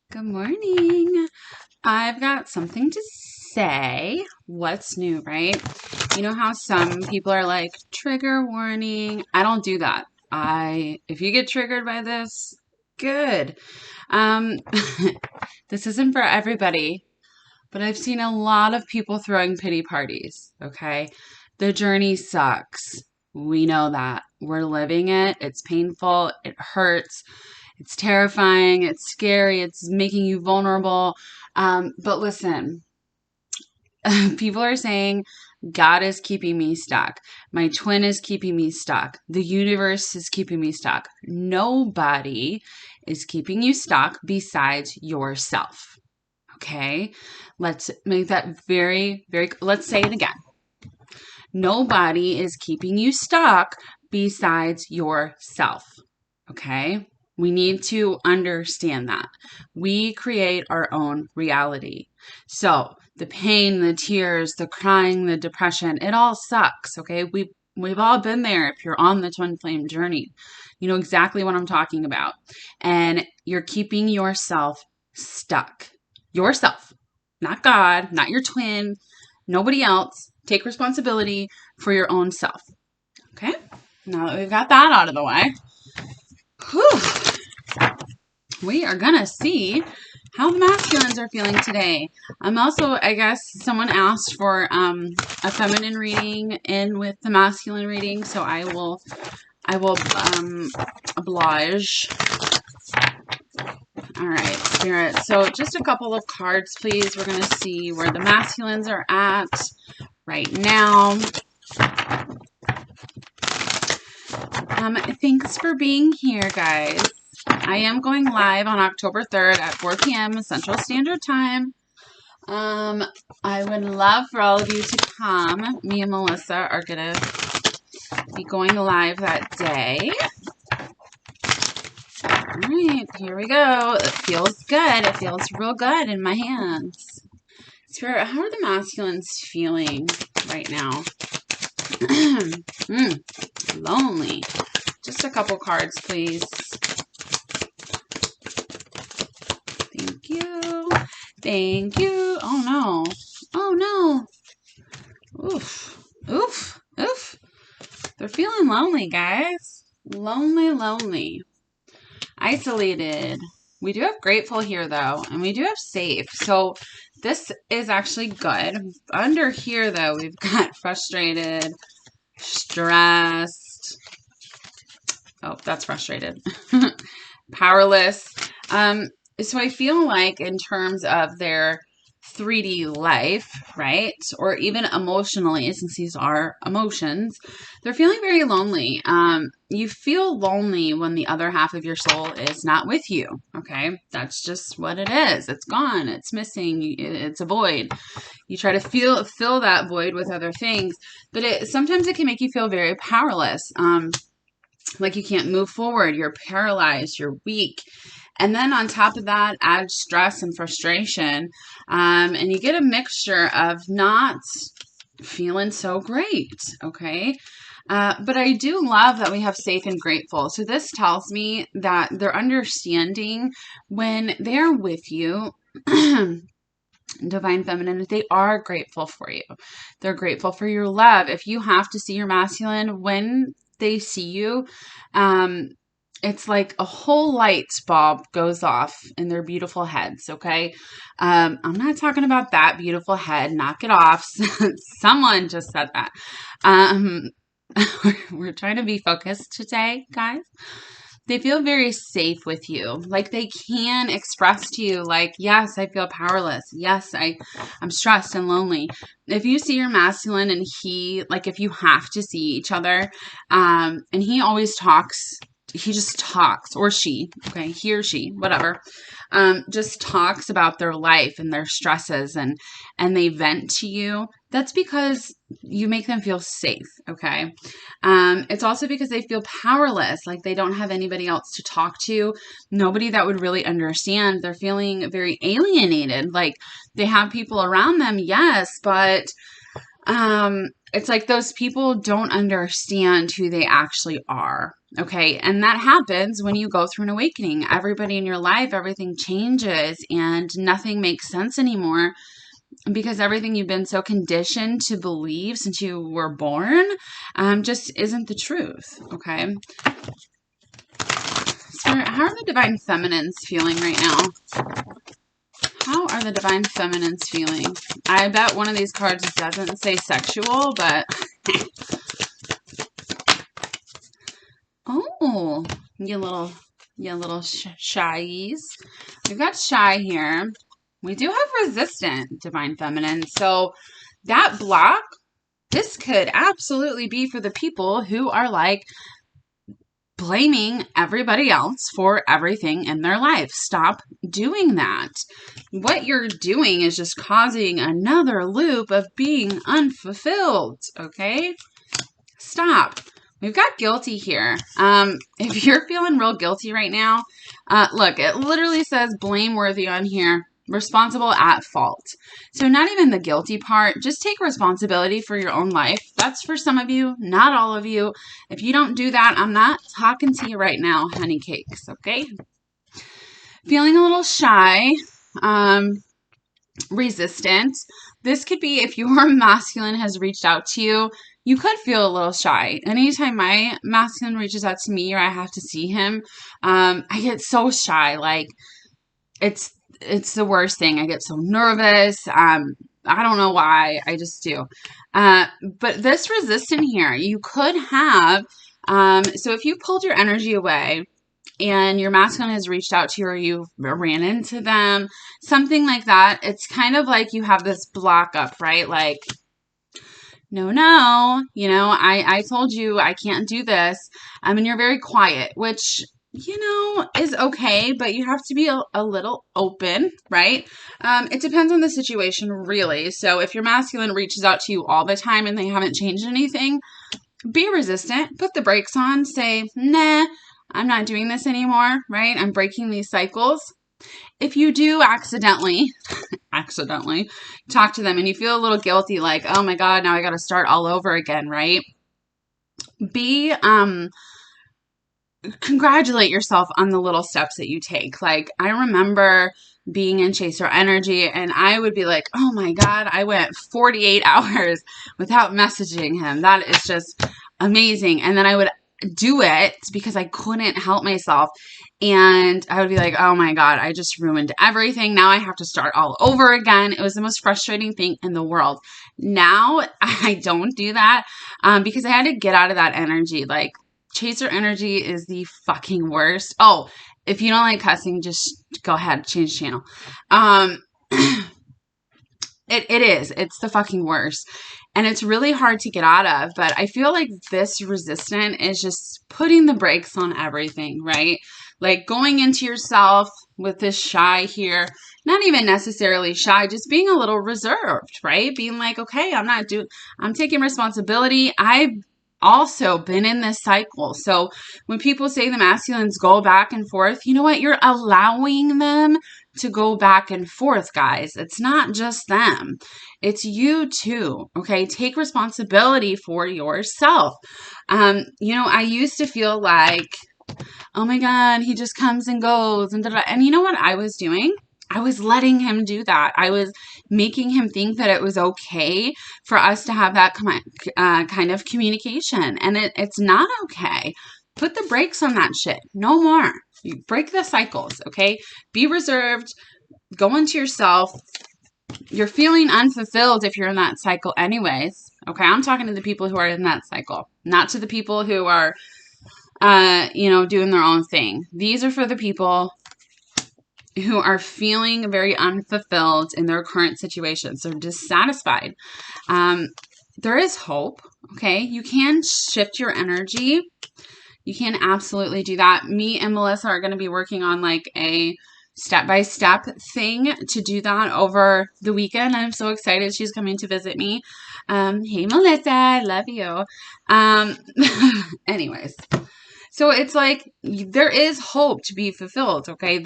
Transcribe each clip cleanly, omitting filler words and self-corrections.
Good morning. I've got something to say. What's new, right? You know how some people are like, trigger warning. I don't do that. If you get triggered by this, good. Um, this isn't for everybody, but I've seen a lot of people throwing pity parties, okay? The journey sucks. We know that. We're living it. It's painful. It hurts. It's terrifying. It's scary. It's making you vulnerable. But listen, people are saying God is keeping me stuck. My twin is keeping me stuck. The universe is keeping me stuck. Nobody is keeping you stuck besides yourself. Okay? Let's make that let's say it again. Nobody is keeping you stuck besides yourself. Okay? We need to understand that. We create our own reality. So the pain, the tears, the crying, the depression, it all sucks. Okay. We've all been there. If you're on the twin flame journey, you know exactly what I'm talking about. And you're keeping yourself stuck. Yourself, not God, not your twin, nobody else. Take responsibility for your own self. Okay. Now that we've got that out of the way, whew, we are going to see how the masculines are feeling today. I'm also, I guess, someone asked for a feminine reading in with the masculine reading, so I will oblige. All right, Spirit. So just a couple of cards, please. We're going to see where the masculines are at right now. Thanks for being here, guys. I am going live on October 3rd at 4 p.m. Central Standard Time. I would love for all of you to come. Me and Melissa are going to be going live that day. All right, here we go. It feels good. It feels real good in my hands. Spirit, how are the masculines feeling right now? Lonely. Just a couple cards, please. Thank you. Thank you. Oh, no. Oh, no. Oof. Oof. Oof. They're feeling lonely, guys. Lonely. Isolated. We do have grateful here, though, and we do have safe. So this is actually good. Under here, though, we've got frustrated, stressed. Oh, that's frustrated. Powerless. So I feel like in terms of their 3D life, right? Or even emotionally, since these are emotions, they're feeling very lonely. You feel lonely when the other half of your soul is not with you. Okay. That's just what it is. It's gone. It's missing. It's a void. You try to fill that void with other things, but sometimes it can make you feel very powerless. Like you can't move forward. You're paralyzed. You're weak. And then on top of that, add stress and frustration. And you get a mixture of not feeling so great, okay? But I do love that we have safe and grateful. So this tells me that they're understanding when they're with you, Divine Feminine, they are grateful for you. They're grateful for your love. If you have to see your masculine when they see you, it's like a whole light bulb goes off in their beautiful heads, okay? I'm not talking about that beautiful head. Knock it off. Someone just said that. We're trying to be focused today, guys. They feel very safe with you. Like they can express to you like, yes, I feel powerless. Yes, I'm stressed and lonely. If you see your masculine and if you have to see each other, and he always talks, he just talks, or she, okay, he or she, whatever, just talks about their life and their stresses and they vent to you. That's because you make them feel safe, okay? It's also because they feel powerless, like they don't have anybody else to talk to, nobody that would really understand. They're feeling very alienated, like they have people around them, yes, but it's like those people don't understand who they actually are. Okay, and that happens when you go through an awakening. Everybody in your life, everything changes and nothing makes sense anymore because everything you've been so conditioned to believe since you were born just isn't the truth. Okay, so how are the divine feminines feeling right now? How are the divine feminines feeling? I bet one of these cards doesn't say sexual, but oh, you little shies. We've got shy here. We do have resistant divine feminine. So that block, this could absolutely be for the people who are like blaming everybody else for everything in their life. Stop doing that. What you're doing is just causing another loop of being unfulfilled. Okay? Stop. We've got guilty here. If you're feeling real guilty right now, look, it literally says blameworthy on here. Responsible at fault. So not even the guilty part. Just take responsibility for your own life. That's for some of you, not all of you. If you don't do that, I'm not talking to you right now, honey cakes, okay? Feeling a little shy, resistant. This could be if your masculine has reached out to you. You could feel a little shy. Anytime my masculine reaches out to me or I have to see him, I get so shy. Like, it's the worst thing. I get so nervous. I don't know why. I just do. But this resistant here, you could have, so if you pulled your energy away and your masculine has reached out to you or you ran into them, something like that, it's kind of like you have this block up, right? Like, no, I told you I can't do this. And you're very quiet, which, is okay, but you have to be a little open, right? It depends on the situation, really. So if your masculine reaches out to you all the time and they haven't changed anything, be resistant, put the brakes on, say, nah, I'm not doing this anymore, right? I'm breaking these cycles. If you do accidentally talk to them and you feel a little guilty, like, oh my God, now I got to start all over again, right? Congratulate yourself on the little steps that you take. Like, I remember being in Chaser Energy and I would be like, oh my God, I went 48 hours without messaging him. That is just amazing. And then I would do it because I couldn't help myself. And I would be like, oh my God, I just ruined everything. Now I have to start all over again. It was the most frustrating thing in the world. Now I don't do that because I had to get out of that energy. Like, Chaser Energy is the fucking worst. Oh, if you don't like cussing, just go ahead, change channel. It is. It's the fucking worst. And it's really hard to get out of. But I feel like this resistant is just putting the brakes on everything, right? Like going into yourself with this shy here. Not even necessarily shy, just being a little reserved, right? Being like, okay, I'm taking responsibility. I've also been in this cycle. So when people say the masculines go back and forth, you know what? You're allowing them to go back and forth, guys. It's not just them. It's you too. Okay. Take responsibility for yourself. I used to feel like, oh my God, he just comes and goes and da-da. And you know what I was doing? I was letting him do that. I was making him think that it was okay for us to have that kind of communication. And it's not okay. Put the brakes on that shit. No more. You break the cycles, okay? Be reserved. Go into yourself. You're feeling unfulfilled if you're in that cycle anyways. Okay, I'm talking to the people who are in that cycle, not to the people who are, doing their own thing. These are for the people who are feeling very unfulfilled in their current situation. So dissatisfied. There is hope. Okay. You can shift your energy. You can absolutely do that. Me and Melissa are going to be working on like a step-by-step thing to do that over the weekend. I'm so excited. She's coming to visit me. Hey, Melissa, I love you. Anyways. So it's like there is hope to be fulfilled, okay?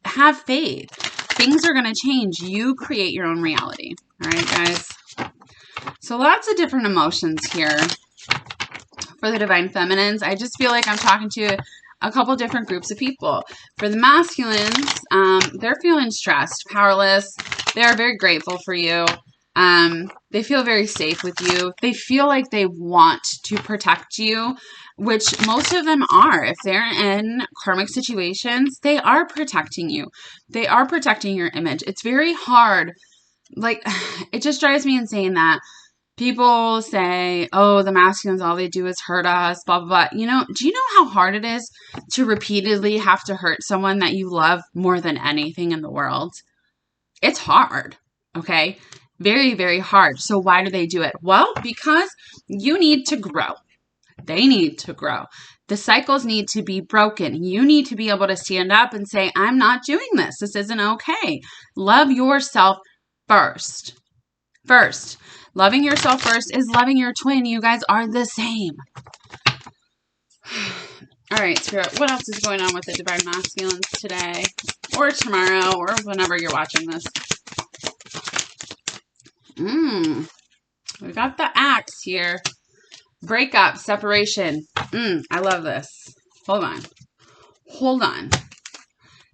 Have faith. Things are going to change. You create your own reality. All right, guys? So lots of different emotions here For the divine feminines, I just feel like I'm talking to a couple different groups of people. For the masculines, they're feeling stressed, powerless. They are very grateful for you. They feel very safe with you. They feel like they want to protect you, which most of them are. If they're in karmic situations, they are protecting you. They are protecting your image. It's very hard. Like, it just drives me insane that people say, oh, the masculines, all they do is hurt us, blah, blah, blah. You know, do you know how hard it is to repeatedly have to hurt someone that you love more than anything in the world? It's hard, okay? Very, very hard. So why do they do it? Well, because you need to grow. They need to grow. The cycles need to be broken. You need to be able to stand up and say, I'm not doing this. This isn't okay. Love yourself first. First. Loving yourself first is loving your twin. You guys are the same. All right, Spirit, what else is going on with the divine masculines today or tomorrow or whenever you're watching this? We got the axe here. Breakup, separation. I love this. Hold on. Hold on.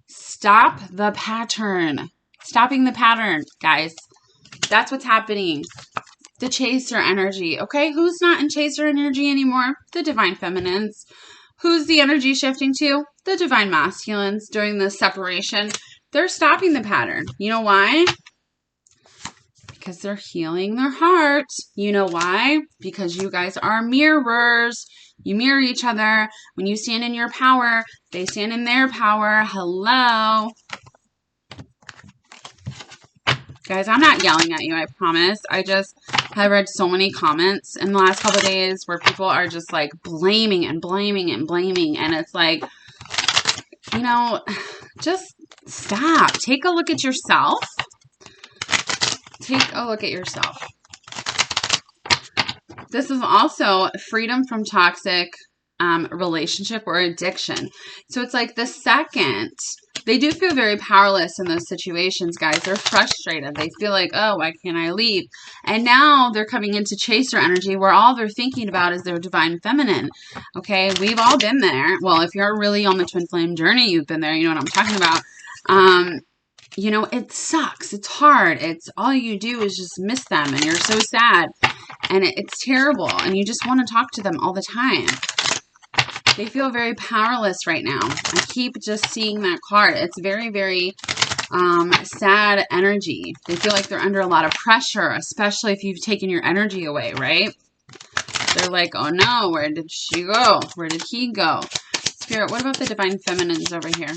Stop the pattern. Stopping the pattern, guys. That's what's happening. The chaser energy. Okay, who's not in chaser energy anymore? The divine feminines. Who's the energy shifting to? The divine masculines during this separation. They're stopping the pattern. You know why? Because they're healing their heart. You know why? Because you guys are mirrors. You mirror each other. When you stand in your power, they stand in their power. Hello. Guys, I'm not yelling at you, I promise. I just have read so many comments in the last couple of days where people are just like blaming and blaming and blaming. And it's like, you know, just stop. Take a look at yourself. Take a look at yourself. This is also freedom from toxic relationship or addiction. So it's like the second they do feel very powerless in those situations, guys. They're frustrated. They feel like, oh, why can't I leave? And now they're coming into chaser energy where all they're thinking about is their divine feminine. Okay, we've all been there. Well, if you're really on the twin flame journey, you've been there. You know what I'm talking about. You know, it sucks. It's hard. It's all you do is just miss them and you're so sad and it's terrible and you just want to talk to them all the time. They feel very powerless right now. I keep just seeing that card. It's very, very sad energy. They feel like they're under a lot of pressure, especially if you've taken your energy away, right? They're like, oh no, where did she go? Where did he go? Spirit, what about the divine feminines over here?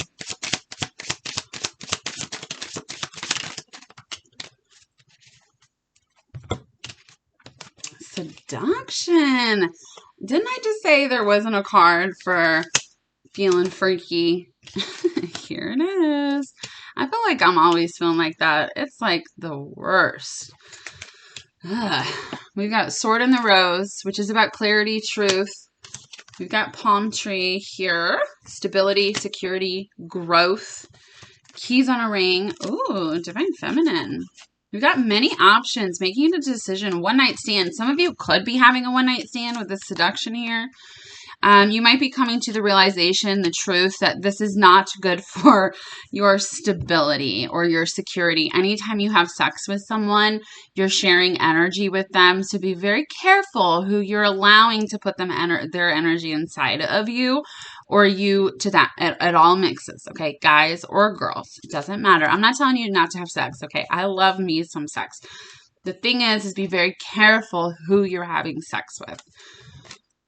Seduction. Didn't I just say there wasn't a card for feeling freaky? Here it is. I feel like I'm always feeling like that. It's like the worst. We've got Sword in the Rose, which is about clarity, truth. We've got Palm Tree here. Stability, security, growth. Keys on a ring. Ooh, divine feminine. We've got many options. Making a decision. One night stand. Some of you could be having a one night stand with this seduction here. You might be coming to the realization, the truth, that this is not good for your stability or your security. Anytime you have sex with someone, you're sharing energy with them. So be very careful who you're allowing to put them their energy inside of you or you to that. It all mixes, okay? Guys or girls. It doesn't matter. I'm not telling you not to have sex, okay? I love me some sex. The thing is be very careful who you're having sex with.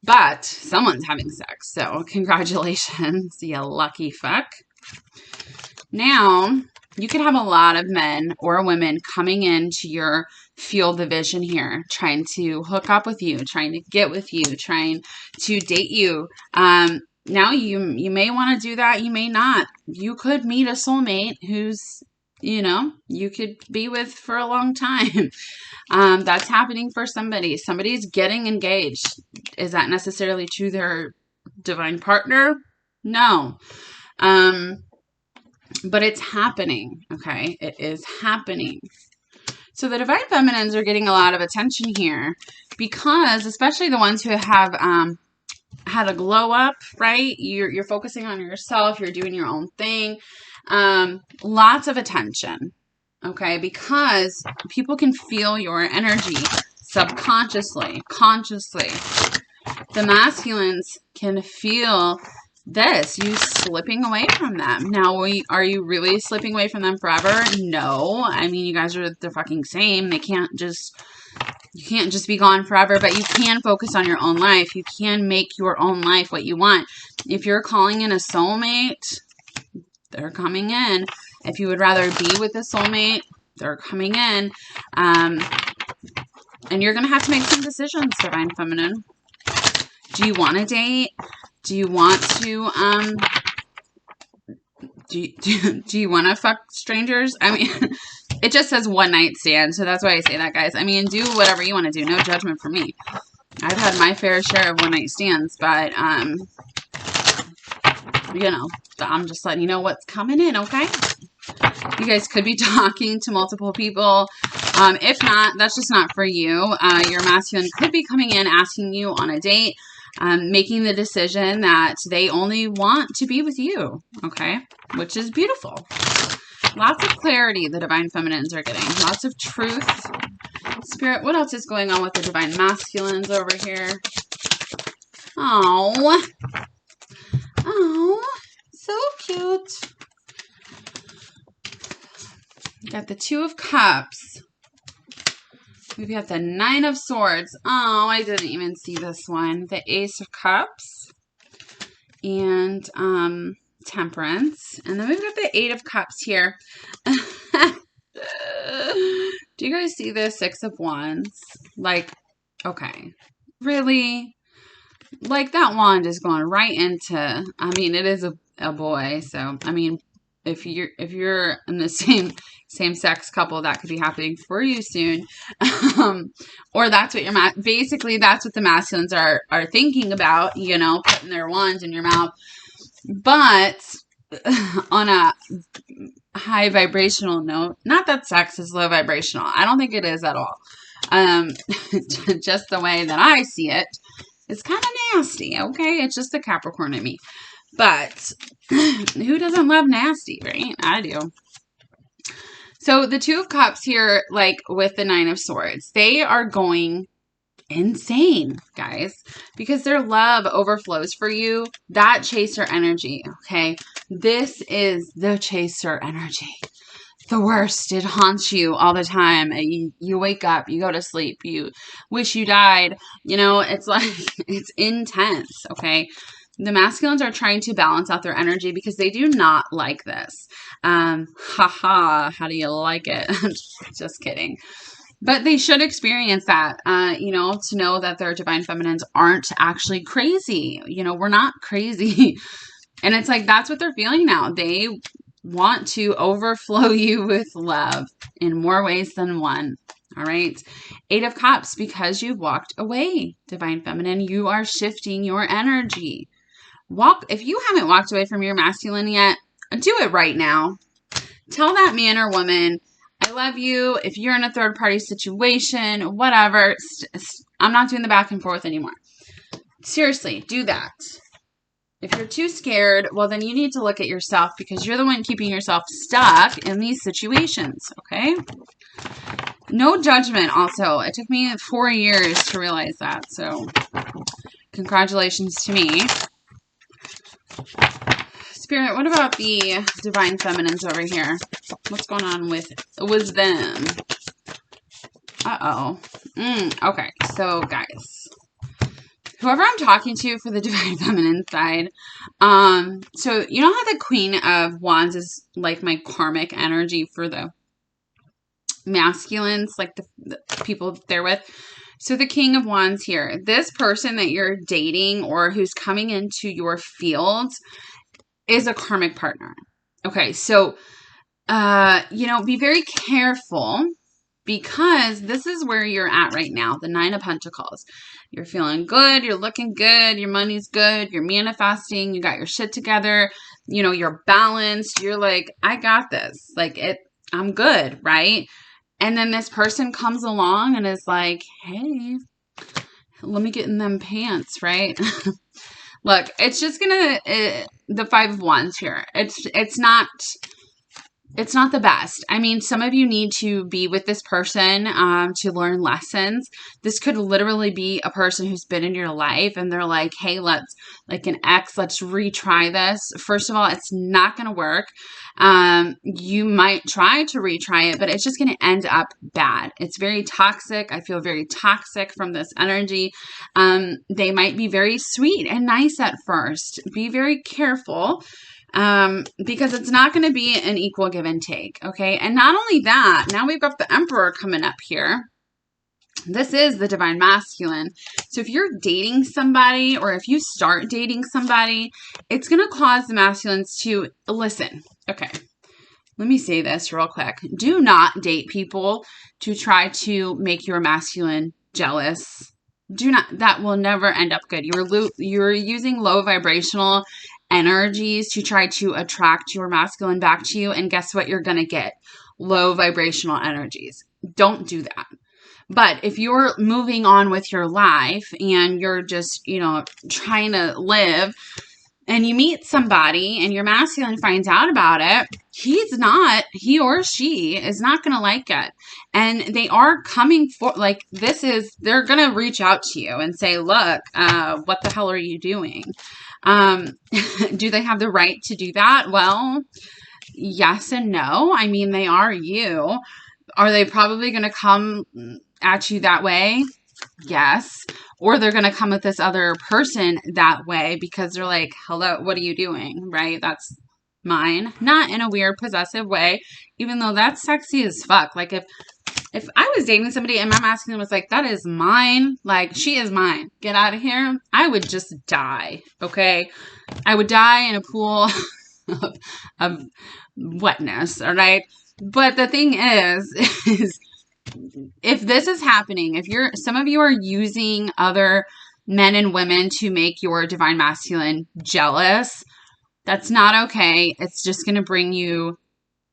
But someone's having sex, so congratulations, you lucky fuck. Now, you could have a lot of men or women coming into your field of vision here, trying to hook up with you, trying to get with you, trying to date you. Now, you may want to do that, you may not. You could meet a soulmate who's, you know, you could be with for a long time. That's happening for somebody. Somebody's getting engaged. Is that necessarily to their divine partner? No. But it's happening. Okay. It is happening. So the divine feminines are getting a lot of attention here because especially the ones who have, had a glow up, right? You're focusing on yourself. You're doing your own thing. Lots of attention. Okay, because people can feel your energy subconsciously, consciously. The masculines can feel this, you slipping away from them. Now, are you really slipping away from them forever? No. I mean, you guys are the fucking same. You can't just be gone forever, but you can focus on your own life. You can make your own life what you want. If you're calling in a soulmate, they're coming in. If you would rather be with a soulmate, they're coming in. And you're going to have to make some decisions, Divine Feminine. Do you want to date? Do you want to, do you want to fuck strangers? I mean, it just says one night stand, so that's why I say that, guys. I mean, do whatever you want to do. No judgment for me. I've had my fair share of one night stands, but, you know, I'm just letting you know what's coming in, okay? You guys could be talking to multiple people. If not, that's just not for you. Your masculine could be coming in, asking you on a date, making the decision that they only want to be with you, okay? Which is beautiful. Lots of clarity the Divine Feminines are getting. Lots of truth. Spirit, what else is going on with the Divine Masculines over here? Oh. Oh, so cute. Got the Two of Cups. We've got the Nine of Swords. Oh, I didn't even see this one. The Ace of Cups. And Temperance. And then we've got the Eight of Cups here. Do you guys see the Six of Wands? Like, okay. Really? Like, that wand is going right into, I mean, it is a boy. So, I mean, if you're in the same sex couple, that could be happening for you soon. Or that's what basically that's what the masculines are thinking about, you know, putting their wands in your mouth. But on a high vibrational note, not that sex is low vibrational. I don't think it is at all. Just the way that I see it, it's kind of nasty, okay? It's just the Capricorn in me. But who doesn't love nasty, right? I do. So the Two of Cups here, like with the Nine of Swords, they are going insane, guys, because their love overflows for you. That chaser energy, okay? This is the chaser energy. The worst. It haunts you all the time. You wake up, you go to sleep, you wish you died. You know, it's like, it's intense, okay? The masculines are trying to balance out their energy because they do not like this. How do you like it? Just kidding. But they should experience that, you know, to know that their Divine Feminines aren't actually crazy. You know, we're not crazy. And it's like, that's what they're feeling now. They want to overflow you with love in more ways than one. All right. Eight of Cups, because you've walked away, Divine Feminine, you are shifting your energy. If you haven't walked away from your masculine yet, do it right now. Tell that man or woman, I love you. If you're in a third party situation, whatever, I'm not doing the back and forth anymore. Seriously, do that. If you're too scared, well, then you need to look at yourself because you're the one keeping yourself stuck in these situations, okay? No judgment also. It took me 4 years to realize that, so congratulations to me. Spirit, what about the Divine Feminines over here? What's going on with them? Uh-oh. Okay, so guys, whoever I'm talking to for the Divine Feminine side, so you know how the Queen of Wands is like my karmic energy for the masculines, like the people they're with. So the King of Wands here, this person that you're dating or who's coming into your field is a karmic partner. Okay, so, you know, be very careful because this is where you're at right now, the Nine of Pentacles. You're feeling good, you're looking good, your money's good, you're manifesting, you got your shit together, you know, you're balanced, you're like, I got this, like, I'm good, right? And then this person comes along and is like, hey, let me get in them pants, right? Look, it's just gonna, the Five of Wands here. It's not the best. I mean, some of you need to be with this person to learn lessons. This could literally be a person who's been in your life and they're like, hey, let's, like an ex, let's retry this. First of all, it's not going to work. You might try to retry it, but it's just going to end up bad. It's very toxic. I feel very toxic from this energy. They might be very sweet and nice at first. Be very careful. Because it's not going to be an equal give and take. Okay. And not only that, now we've got the Emperor coming up here. This is the Divine Masculine. So if you're dating somebody or if you start dating somebody, it's going to cause the masculines to listen. Okay. Let me say this real quick. Do not date people to try to make your masculine jealous. Do not, that will never end up good. You're using low vibrational energies to try to attract your masculine back to you. And guess what? You're going to get low vibrational energies. Don't do that. But if you're moving on with your life and you're just, trying to live and you meet somebody and your masculine finds out about it, he or she is not going to like it. And they are coming for, they're going to reach out to you and say, look, what the hell are you doing? Do they have the right to do that? Well, yes and no. I mean, they are you. Are they probably going to come at you that way? Yes. Or they're going to come at this other person that way because they're like, hello, what are you doing? Right? That's mine. Not in a weird possessive way, even though that's sexy as fuck. Like if I was dating somebody and my masculine was like, that is mine, like, she is mine, get out of here, I would just die, okay? I would die in a pool of wetness, all right? But the thing is if this is happening, if some of you are using other men and women to make your divine masculine jealous, that's not okay. It's just going to bring you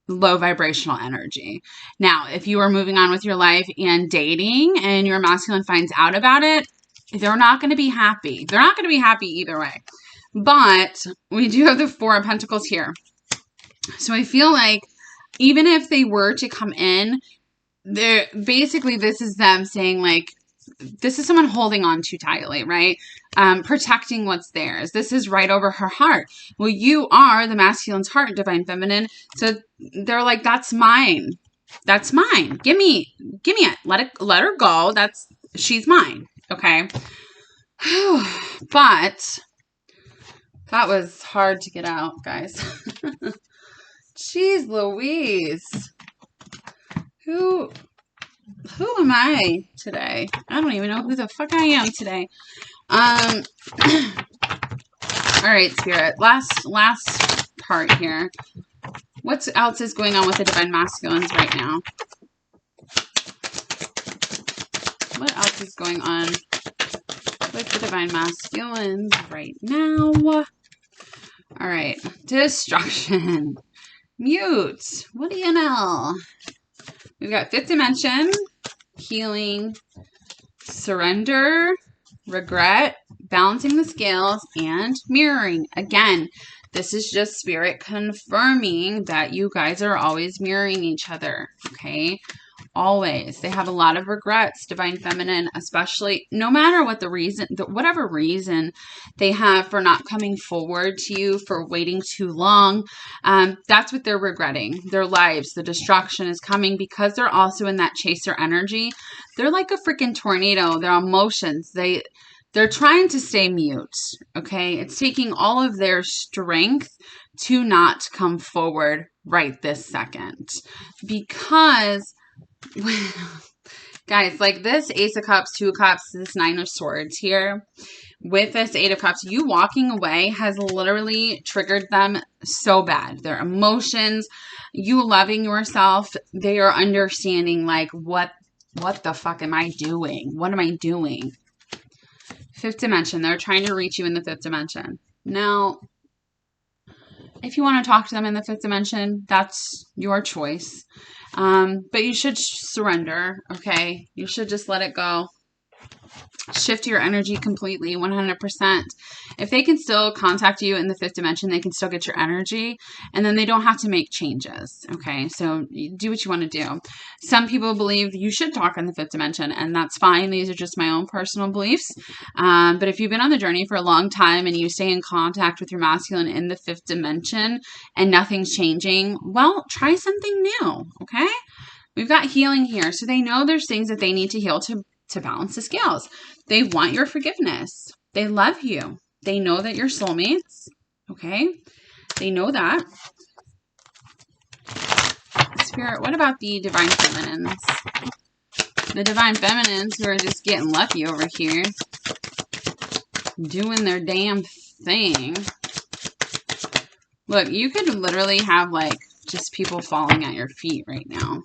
low vibrational energy. Now, if you are moving on with your life and dating and your masculine finds out about it, they're not going to be happy. They're not going to be happy either way. But we do have the Four of Pentacles here. So I feel like even if they were to come in, they're basically, this is them saying like, this is someone holding on too tightly, right? Protecting what's theirs. This is right over her heart. Well, you are the masculine's heart, divine feminine. So they're like, that's mine. That's mine. Give me it. Let her go. She's mine. Okay. But that was hard to get out, guys. Jeez Louise. Who am I today? I don't even know who the fuck I am today. All right, Spirit. Last part here. What else is going on with the divine masculines right now? What else is going on with the divine masculines right now? All right. Destruction. Mute. What do you know? We've got fifth dimension, healing, surrender, regret, balancing the scales, and mirroring. Again, this is just spirit confirming that you guys are always mirroring each other, okay? Always. They have a lot of regrets, divine feminine, especially no matter what the reason, whatever reason they have for not coming forward to you, for waiting too long. That's what they're regretting. Their lives, the destruction is coming because they're also in that chaser energy. They're like a freaking tornado. Their emotions, they're trying to stay mute, okay? It's taking all of their strength to not come forward right this second because guys, like this Ace of Cups, Two of Cups, this Nine of Swords here, with this Eight of Cups, you walking away has literally triggered them so bad. Their emotions, you loving yourself, they are understanding like, what the fuck am I doing? What am I doing? Fifth dimension, they're trying to reach you in the fifth dimension. Now, if you want to talk to them in the fifth dimension, that's your choice. But you should surrender, okay? You should just let it go. shift your energy completely, 100%. If they can still contact you in the fifth dimension, they can still get your energy, and then they don't have to make changes. Okay, so do what you want to do. Some people believe you should talk in the fifth dimension, and that's fine. These are just my own personal beliefs. But if you've been on the journey for a long time and you stay in contact with your masculine in the fifth dimension and nothing's changing, well, try something new. Okay, we've got healing here, so they know there's things that they need to heal to balance the scales. They want your forgiveness. They love you. They know that you're soulmates. Okay? They know that. Spirit, what about the divine feminines? The divine feminines who are just getting lucky over here. Doing their damn thing. Look, you could literally have like just people falling at your feet right now.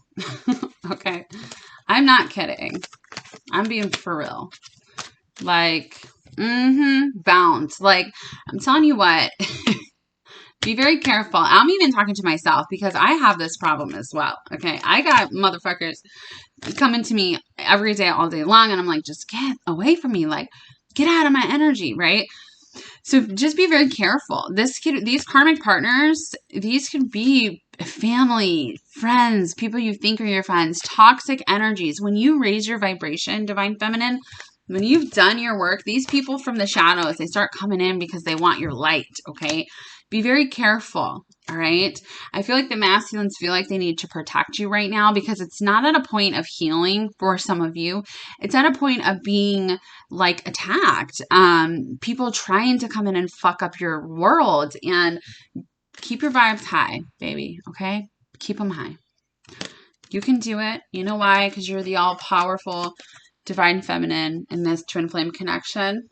Okay? I'm not kidding. I'm being for real. Like, bound. Like, I'm telling you what, be very careful. I'm even talking to myself because I have this problem as well. Okay, I got motherfuckers coming to me every day, all day long, and I'm like, just get away from me. Like, get out of my energy, right? So just be very careful. These karmic partners, these could be family, friends, people you think are your friends, toxic energies. When you raise your vibration, divine feminine, when you've done your work, these people from the shadows, they start coming in because they want your light, okay? Be very careful, all right? I feel like the masculines feel like they need to protect you right now because it's not at a point of healing for some of you. It's at a point of being like attacked. People trying to come in and fuck up your world, and keep your vibes high, baby, okay? Keep them high. You can do it. You know why? Because you're the all-powerful divine feminine in this twin flame connection.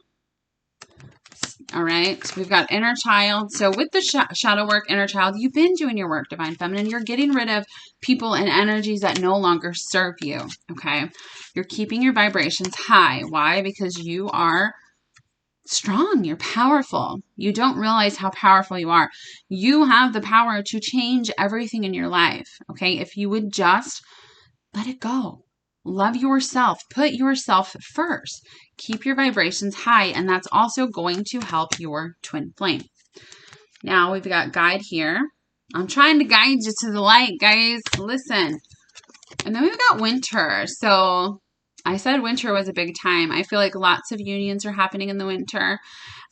All right. So we've got inner child. So with the shadow work, inner child, you've been doing your work, divine feminine. You're getting rid of people and energies that no longer serve you. Okay. You're keeping your vibrations high. Why? Because you are strong. You're powerful. You don't realize how powerful you are. You have the power to change everything in your life. Okay. If you would just let it go. Love yourself. Put yourself first. Keep your vibrations high, and that's also going to help your twin flame. Now, we've got guide here. I'm trying to guide you to the light, guys. Listen. And then we've got winter. So, I said winter was a big time. I feel like lots of unions are happening in the winter.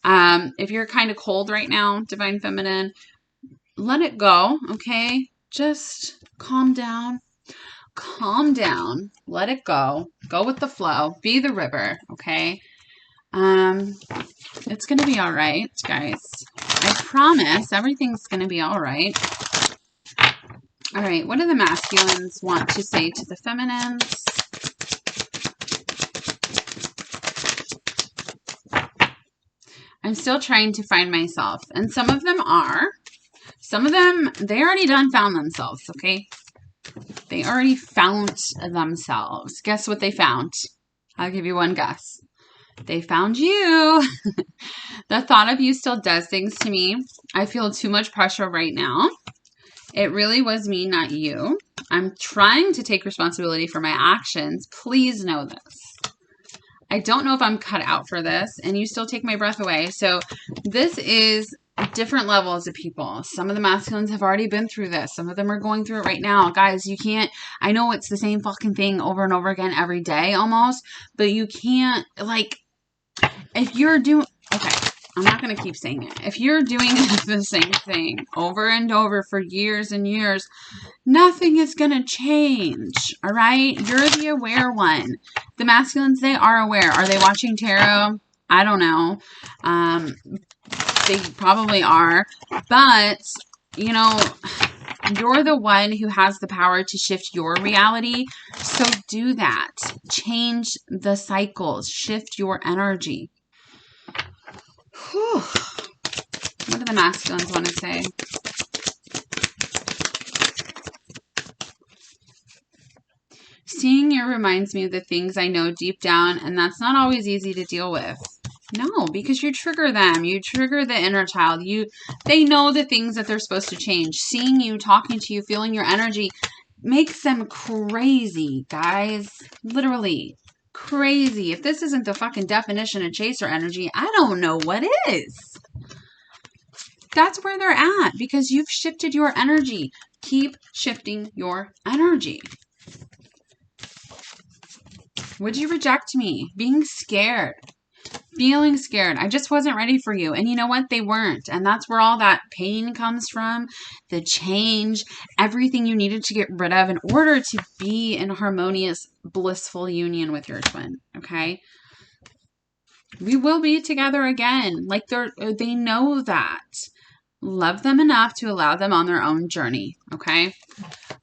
If you're kind of cold right now, divine feminine, let it go, okay? Just calm down. Calm down. Let it go. Go with the flow. Be the river, okay? It's going to be all right, guys. I promise everything's going to be all right. All right, what do the masculines want to say to the feminines? I'm still trying to find myself, and some of them are. Some of them, they already done found themselves, okay? They already found themselves. Guess what they found? I'll give you one guess. They found you. The thought of you still does things to me. I feel too much pressure right now. It really was me, not you. I'm trying to take responsibility for my actions. Please know this. I don't know if I'm cut out for this, and you still take my breath away. So this is different levels of people. Some of the masculines have already been through this. Some of them are going through it right now. Guys, you can't, I know it's the same fucking thing over and over again every day almost, but you can't, like, if you're doing, okay, I'm not going to keep saying it. If you're doing the same thing over and over for years and years, nothing is going to change, all right? You're the aware one. The masculines, they are aware. Are they watching tarot? I don't know. They probably are, but, you know, you're the one who has the power to shift your reality, so do that. Change the cycles. Shift your energy. Whew. What do the masculines want to say? Seeing you reminds me of the things I know deep down, and that's not always easy to deal with. No, because you trigger them. You trigger the inner child. They know the things that they're supposed to change. Seeing you, talking to you, feeling your energy makes them crazy, guys. Literally. Crazy. If this isn't the fucking definition of chaser energy, I don't know what is. That's where they're at because you've shifted your energy. Keep shifting your energy. Would you reject me? Being scared. Feeling scared. I just wasn't ready for you. And you know what? They weren't. And that's where all that pain comes from. The change. Everything you needed to get rid of in order to be in harmonious, blissful union with your twin. Okay? We will be together again. Like they know that. Love them enough to allow them on their own journey. Okay?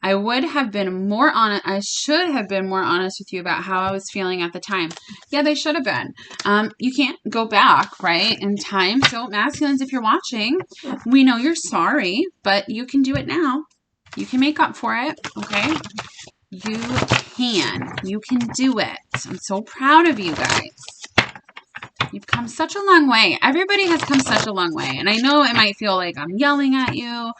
I would have been more honest. I should have been more honest with you about how I was feeling at the time. Yeah, they should have been. You can't go back, right, in time. So masculines, if you're watching, we know you're sorry, but you can do it now. You can make up for it, okay? You can. You can do it. I'm so proud of you guys. You've come such a long way. Everybody has come such a long way. And I know it might feel like I'm yelling at you,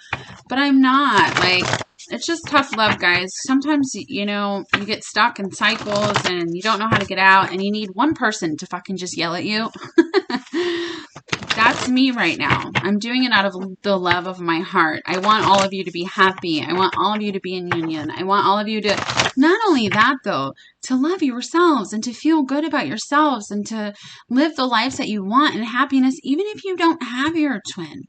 but I'm not. Like, it's just tough love, guys. Sometimes, you know, you get stuck in cycles and you don't know how to get out and you need one person to fucking just yell at you. That's me right now. I'm doing it out of the love of my heart. I want all of you to be happy. I want all of you to be in union. I want all of you to, not only that though, to love yourselves and to feel good about yourselves and to live the lives that you want in happiness, even if you don't have your twin.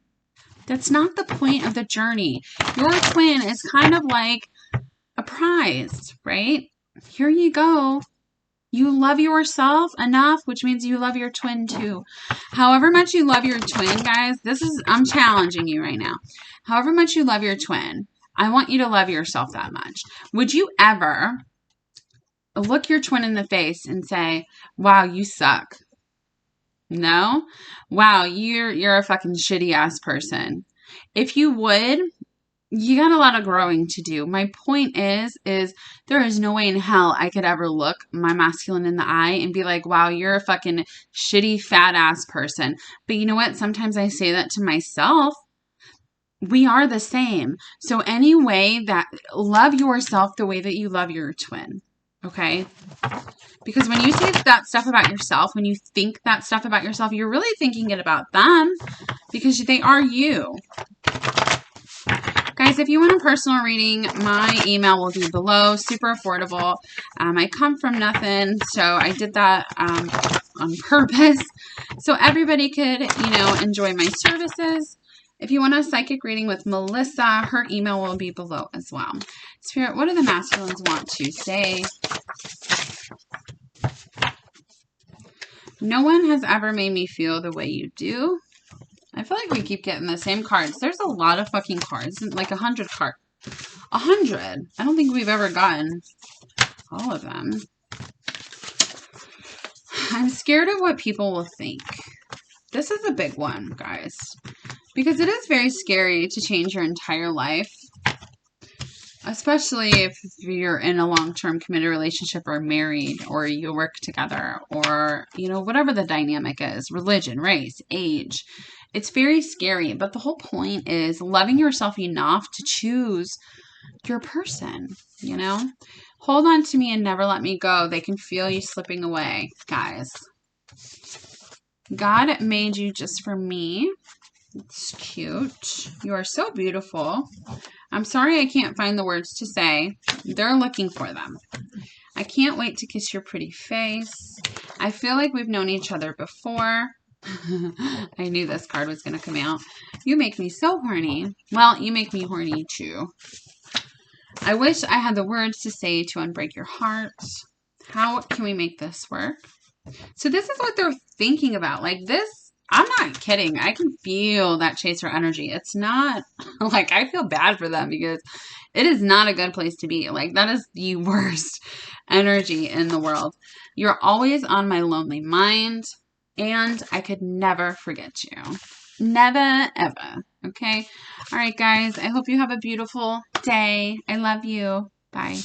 That's not the point of the journey. Your twin is kind of like a prize, right? Here you go. You love yourself enough, which means you love your twin too. However much you love your twin, guys, I'm challenging you right now. However much you love your twin, I want you to love yourself that much. Would you ever look your twin in the face and say, wow, you suck? No? Wow, you're a fucking shitty ass person. If you would, you got a lot of growing to do. My point is there is no way in hell I could ever look my masculine in the eye and be like, wow, you're a fucking shitty fat ass person. But you know what? Sometimes I say that to myself. We are the same. So anyway, love yourself the way that you love your twin. Okay? Because when you say that stuff about yourself, when you think that stuff about yourself, you're really thinking it about them because they are you. Guys, if you want a personal reading, my email will be below. Super affordable. I come from nothing, so I did that on purpose so everybody could, you know, enjoy my services. If you want a psychic reading with Melissa, her email will be below as well. Spirit, what do the masculines want to say? No one has ever made me feel the way you do. I feel like we keep getting the same cards. There's a lot of fucking cards. Like 100 cards. 100. I don't think we've ever gotten all of them. I'm scared of what people will think. This is a big one, guys. Because it is very scary to change your entire life. Especially if you're in a long-term committed relationship or married or you work together or, you know, whatever the dynamic is. Religion, race, age. It's very scary. But the whole point is loving yourself enough to choose your person, you know? Hold on to me and never let me go. They can feel you slipping away, guys. God made you just for me. It's cute. You are so beautiful. I'm sorry I can't find the words to say. They're looking for them. I can't wait to kiss your pretty face. I feel like we've known each other before. I knew this card was going to come out. You make me so horny. Well, you make me horny too. I wish I had the words to say to unbreak your heart. How can we make this work? So this is what they're thinking about. Like this, I'm not kidding. I can feel that chaser energy. It's not like I feel bad for them because it is not a good place to be. Like that is the worst energy in the world. You're always on my lonely mind and I could never forget you. Never, ever. Okay. All right, guys. I hope you have a beautiful day. I love you. Bye.